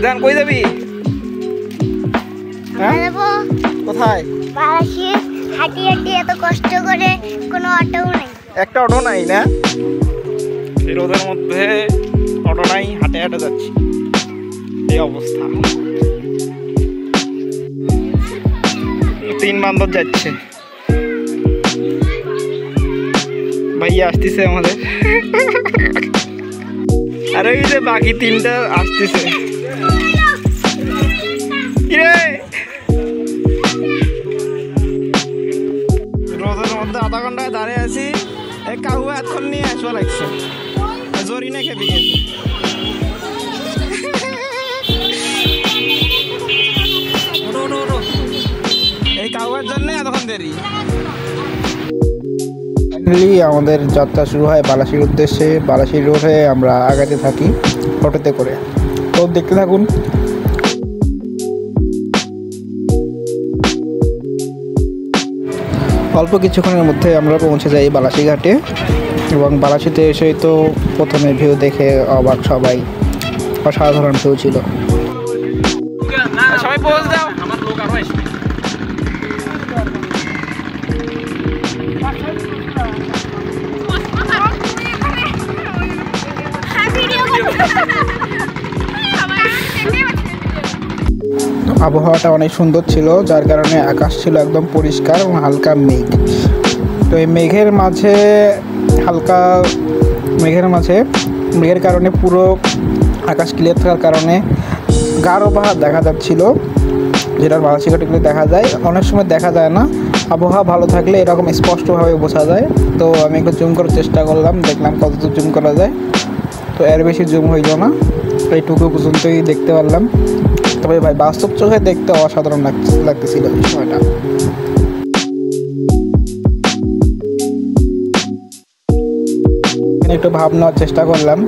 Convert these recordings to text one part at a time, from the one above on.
রিজান কই যাবি? কোথায়? হাঁটি হাঁটি এত কষ্ট করে কোনো অটো নেই, একটা অটো নাই না, এই রোদের মধ্যে অটো নাই, হাঁটে হাঁটে যাচ্ছি, এই অবস্থা। 3 বান্দর যাচ্ছে, ভাইয়া আসতেছে আমাদের। আর ওই যে বাকি 3টা আসতেছে। রোদের মধ্যে আধা ঘন্টায় দাঁড়িয়ে আছি, এই কাহু এতক্ষণ নিয়ে আসবা লাগছে, জরি না খেপে গেছে। এই কাহুয়ের জন্য এতক্ষণ দেরি। আমাদের যাত্রা শুরু হয় বালাসির উদ্দেশ্যে। বালাসির রোডে আমরা আগাতে থাকি অটোতে করে, তো দেখতে থাকুন। অল্প কিছুক্ষণের মধ্যে আমরা পৌঁছে যাই বালাসি ঘাটে, এবং বালাসিতে এসে তো প্রথমে ভিউ দেখে অবাক সবাই, অসাধারণ ভিউ ছিল। সবাই পোজ দাও, আমার লোক আরো আসবে। আবহাওয়াটা অনেক সুন্দর ছিল, যার কারণে আকাশ ছিল একদম পরিষ্কার এবং হালকা মেঘ। তো এই মেঘের কারণে পুরো আকাশ ক্লিয়ার থাকার কারণে গাঢ় পাহাড় দেখা যাচ্ছিল, যেটার বালাসি ঘাটে দেখা যায়। অনেক সময় দেখা যায় না, আবহাওয়া ভালো থাকলে এরকম স্পষ্টভাবে বোঝা যায়। তো আমি একটু জুম করার চেষ্টা করলাম, দেখলাম কতদূর জুম করা যায়। তো এর বেশি জুম হইল না, এইটুকু পর্যন্তই দেখতে পারলাম। তবে ভাই বাস্তব চোখে দেখতে অসাধারণ লাগতেছিল এই সময়টা। একটু ভাব নেওয়ার চেষ্টা করলাম,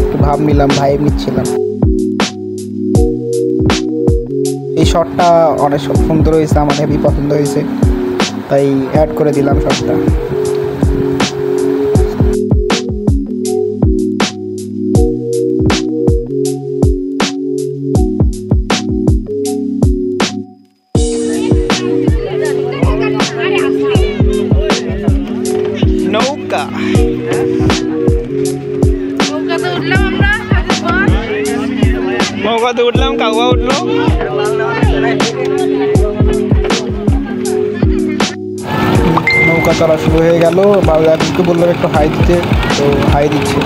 একটু ভাব নিলাম, ভাইব নিচ্ছিলাম। এই শটটা অনেক সুন্দর হয়েছে, আমার হেভি পছন্দ হয়েছে, তাই অ্যাড করে দিলাম শটটা। নৌকাতে উঠলাম, কাউয়া উঠলো। নৌকা চলা শুরু হয়ে গেল। বাবুকে বললাম একটু হাই দিতে, তো হাই দিচ্ছে।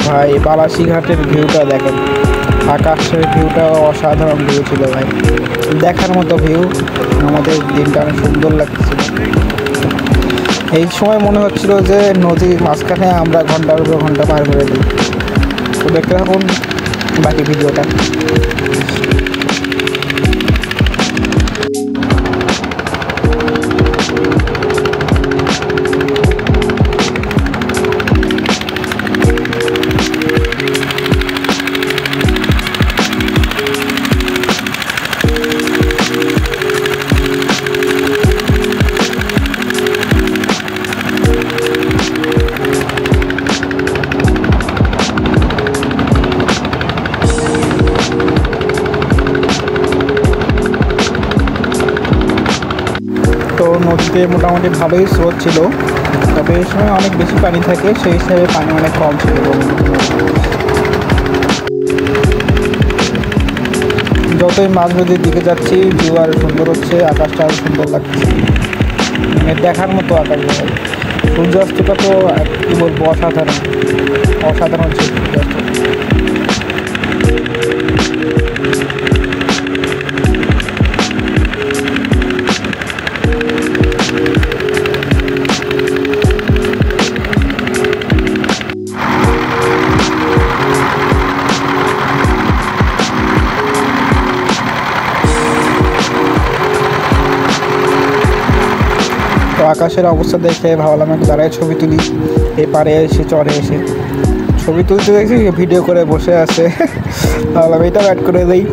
ভাই বালাসি ঘাটের ভিউটা দেখেন, আকাশের ভিউটা অসাধারণ ভিউ ছিল ভাই, দেখার মতো ভিউ। আমাদের দিনটা অনেক সুন্দর লাগছিল। এই সময় মনে হচ্ছিল যে নদীর মাঝখানে আমরা ঘন্টার উপর ঘন্টা পার করে দিই। তো দেখতে থাকুন বাকি ভিডিওটা। তো নদীতে মোটামুটি ভালোই স্রোত ছিল, তবে এই সময় অনেক বেশি পানি থাকে, সেই হিসাবে পানি অনেক কম ছিল। যতই মাঝ নদীর দিকে যাচ্ছি ভিউ আরও সুন্দর হচ্ছে, আকাশটা আরও সুন্দর লাগছে, দেখার মতো আকাশ। সূর্যাস্তটা তো কী বলবো, অসাধারণ ছিল সূর্যাস্ত। আকাশের অবস্থা দেখে ভাবলাম একটু দাঁড়ায় ছবি তুলি। এপারে এসে চড়ে এসে ছবি তুলতে দেখছি ভিডিও করে বসে আছে। ভাবলাম এটাও অ্যাড করে দেই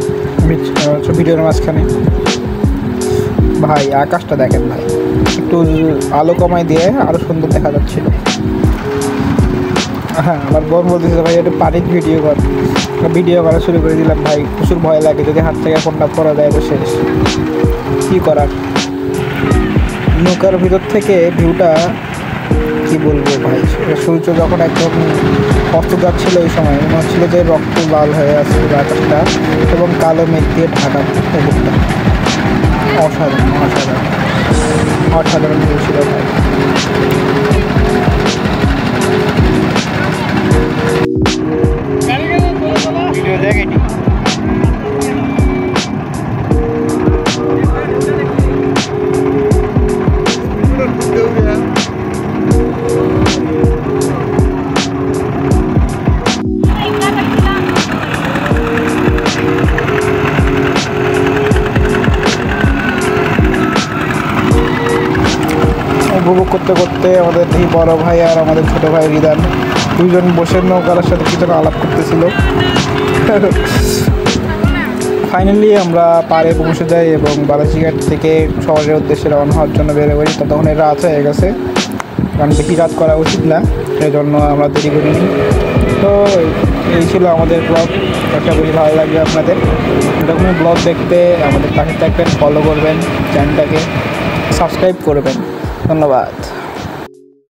ভিডিওর মাঝখানে। ভাই আকাশটা দেখেন ভাই, একটু আলো কমাই দিয়ে আরও সুন্দর দেখা যাচ্ছিল। হ্যাঁ, আমার বোন বলতেছে ভাই একটু পানির ভিডিও কর। ভিডিও করা শুরু করে দিলাম। ভাই প্রচুর ভয় লাগে, যদি হাত থেকে ফোনটা পড়া যায় তো শেষ, কী করার। নৌকার ভিতর থেকে ভিউটা কি বলবো ভাই, সূর্য যখন একদম অস্ত যাচ্ছিল ওই সময় মনে হচ্ছিল যে রক্ত লাল হয়ে আসছিল আকাশটা এবং কালো মেঘ দিয়ে ঢাকা উপরটা। অসাধারণ অসাধারণ অসাধারণ ভিউ ছিল ভাই। ভিডিও দেখেনি উপভোগ করতে করতে আমাদের এই বড় ভাই আর আমাদের ছোট ভাই রিদান দুজন বসে নৌকার সাথে কিছু আলাপ করতেছিল। ফাইনালি আমরা পাড়ে পৌঁছে যাই এবং বালাজিঘাট থেকে শহরের উদ্দেশ্যে রওনা হওয়ার জন্য বেরো করি। তখন রাত হয়ে গেছে, কারণ বেশি রাত করা উচিত না, সেই জন্য আমরা দেরি করিনি। তো এই ছিল আমাদের ব্লগ। আশা করি ভালো লাগবে আপনাদের। এরকমই ব্লগ দেখতে আমাদের পাশে থাকবেন, ফলো করবেন, চ্যানেলটাকে সাবস্ক্রাইব করবেন। ধন্যবাদ।